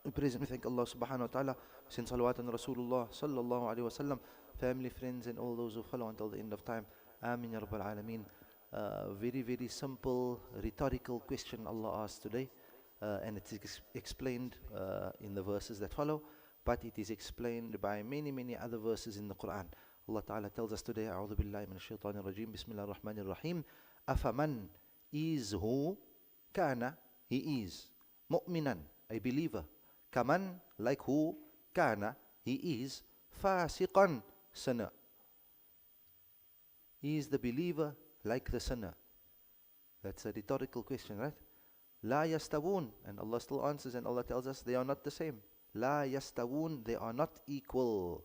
We praise and we thank Allah subhanahu wa ta'ala. Send salawat on Rasulullah sallallahu alayhi wa sallam, family, friends, and all those who follow until the end of time. Ameen ya Rabbal Alameen. Very, very simple rhetorical question Allah asked today. And it is explained in the verses that follow, but it is explained by many, many other verses in the Quran. Allah Ta'ala tells us today, A'udhu billahi min ash-shaytanir rajim, Bismillah ar-Rahman ar-Rahim, Afaman is who, kana, he is, mu'minan, a believer, kaman, like who, kana, he is, fasiqan, sinner. He is the believer like the sinner. That's a rhetorical question, right? La yastawun, and Allah still answers, and Allah tells us they are not the same. La yastawun, they are not equal.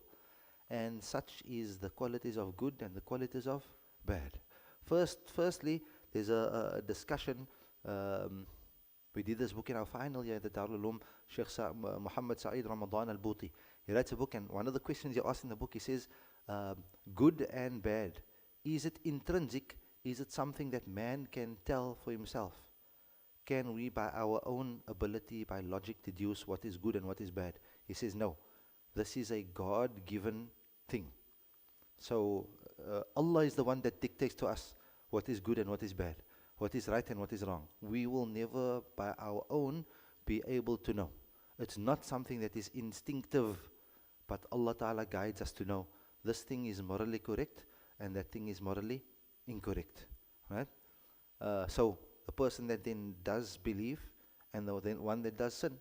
And such is the qualities of good and the qualities of bad. Firstly, there's a discussion. We did this book in our final year at the Darul Uloom, Sheikh Muhammad Saeed Ramadan al-Bouti. He writes a book, and one of the questions he asks in the book, he says, good and bad, is it intrinsic? Is it something that man can tell for himself? Can we, by our own ability, by logic, deduce what is good and what is bad? He says, no. This is a God-given thing. So, Allah is the one that dictates to us what is good and what is bad, what is right and what is wrong. We will never, by our own, be able to know. It's not something that is instinctive, but Allah Ta'ala guides us to know this thing is morally correct and that thing is morally incorrect. Right? So, the person that then does believe and the one that does sin,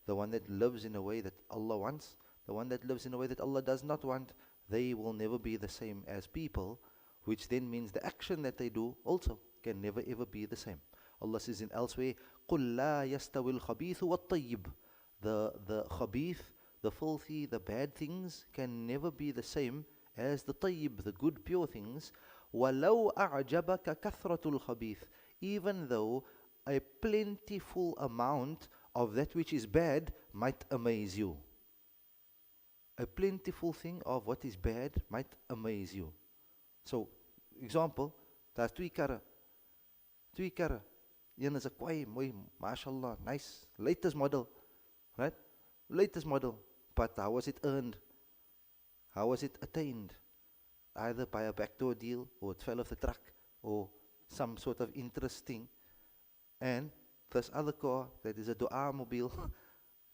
the one that lives in a way that Allah wants, the one that lives in a way that Allah does not want, they will never be the same as people, which then means the action that they do also can never ever be the same. Allah says in elsewhere, قُلْ لَا يَسْتَوِي الْخَبِيثُ وَالطَّيِّبُ. The khabith, the filthy, the bad things can never be the same as the tayyib, the good, pure things. وَلَوْ أَعْجَبَكَ كَثْرَةُ الْخَبِيثِ. Even though a plentiful amount of that which is bad might amaze you. A plentiful thing of what is bad might amaze you. So, example, daar's twee karre. Een is 'n kwaai, mooi, mashallah, nice, latest model, right? Latest model. But how was it earned? How was it attained? Either by a backdoor deal, or it fell off the truck, or some sort of interesting. And this other car that is a dua mobile,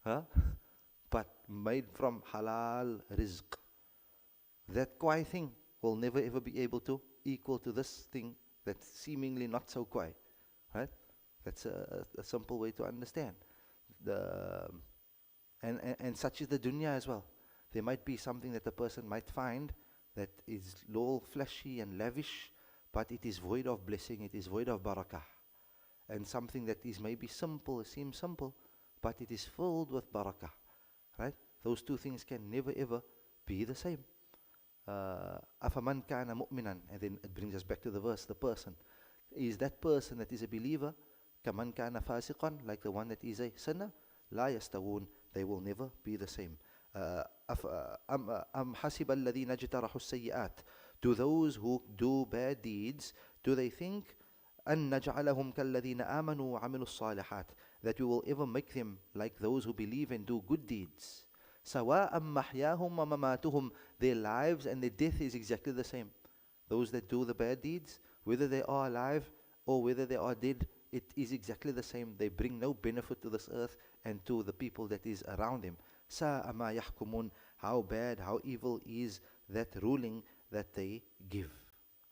huh? But made from halal rizq. That kwai thing will never ever be able to equal to this thing that's seemingly not so kwai. Right? That's a simple way to understand. And such is the dunya as well. There might be something that a person might find that is all flashy and lavish, but it is void of blessing, it is void of barakah. And something that is maybe simple, it seems simple, but it is filled with barakah. Right? Those two things can never ever be the same. أَفَمَنْ كَانَ مُؤْمِنًا. And then it brings us back to the verse, the person. Is that person that is a believer, كَمَنْ كَانَ فَاسِقًا, like the one that is a sinner? لَا يَسْتَوُونَ. They will never be the same. أَمْ حَسِبَ الَّذِينَ اجْتَرَحُوا السَّيِّئَاتِ. Do those who do bad deeds, do they think أَن نَجْعَلَهُمْ كَالَّذِينَ آمَنُوا وَعَمِلُوا الصَّالِحَاتِ, that we will ever make them like those who believe and do good deeds? سَوَاءً مَحْيَاهُمْ وَمَمَاتُهُمْ. Their lives and their death is exactly the same. Those that do the bad deeds, whether they are alive or whether they are dead, it is exactly the same. They bring no benefit to this earth and to the people that is around them. سَاءَ مَا يَحْكُمُونَ. How bad, how evil is that ruling that they give.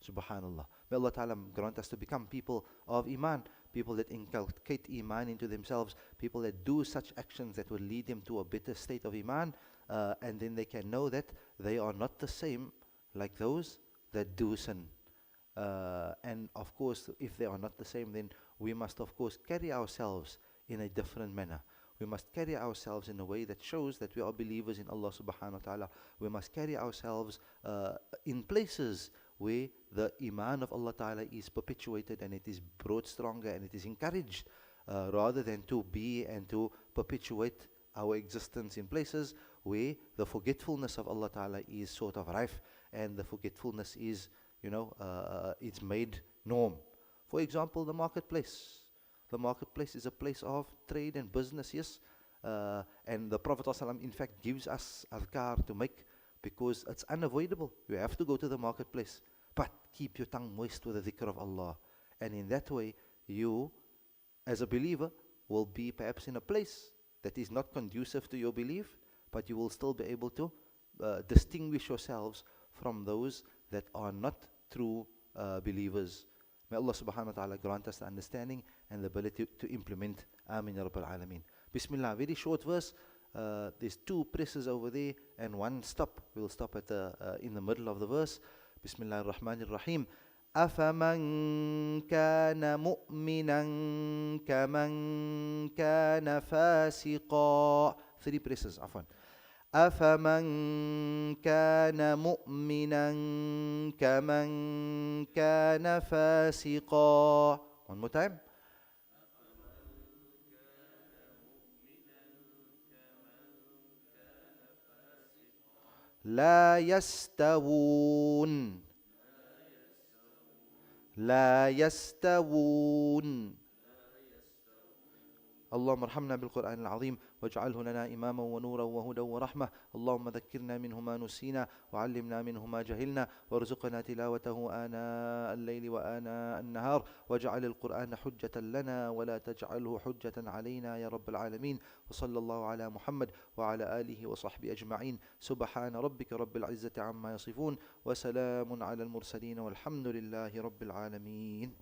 Subhanallah. May Allah Ta'ala grant us to become people of Iman, people that inculcate Iman into themselves, people that do such actions that will lead them to a better state of Iman, and then they can know that they are not the same like those that do sin. And of course, if they are not the same, then we must of course carry ourselves in a different manner. We must carry ourselves in a way that shows that we are believers in Allah subhanahu wa ta'ala. We must carry ourselves in places where the Iman of Allah Ta'ala is perpetuated and it is brought stronger and it is encouraged, rather than to be and to perpetuate our existence in places where the forgetfulness of Allah Ta'ala is sort of rife and the forgetfulness is, it's made norm. For example, the marketplace. The marketplace is a place of trade and business, yes, And the Prophet ﷺ in fact gives us adhkar to make, because it's unavoidable. You have to go to the marketplace. But keep your tongue moist with the dhikr of Allah. And in that way, you, as a believer, will be perhaps in a place that is not conducive to your belief, but you will still be able to distinguish yourselves from those that are not true believers. May Allah subhanahu wa ta'ala grant us the understanding and the ability to implement. Ameen ya Rabbal Alameen. Bismillah, very short verse. There's two presses over there and one stop. We'll stop at in the middle of the verse. Bismillah ar-Rahman ar-Rahim. أَفَمَنْ كَانَ مُؤْمِنًا كَمَنْ كَانَ فَاسِقًا. Three presses, عفوا. أَفَمَنْ كَانَ مُؤْمِنًا كَمَنْ كَانَ فَاسِقًا. One more time. لا يستوون. لا يستوون. اللهم ارحمنا بالقرآن العظيم واجعله لنا إماما ونورا وهدى ورحمة. اللهم ذكرنا منه ما نسينا وعلمنا منه ما جهلنا وارزقنا تلاوته آناء الليل وآناء النهار واجعل القرآن حجة لنا ولا تجعله حجة علينا يا رب العالمين. وصلى الله على محمد وعلى آله وصحبه أجمعين. سبحان ربك رب العزة عما يصفون وسلام على المرسلين والحمد لله رب العالمين.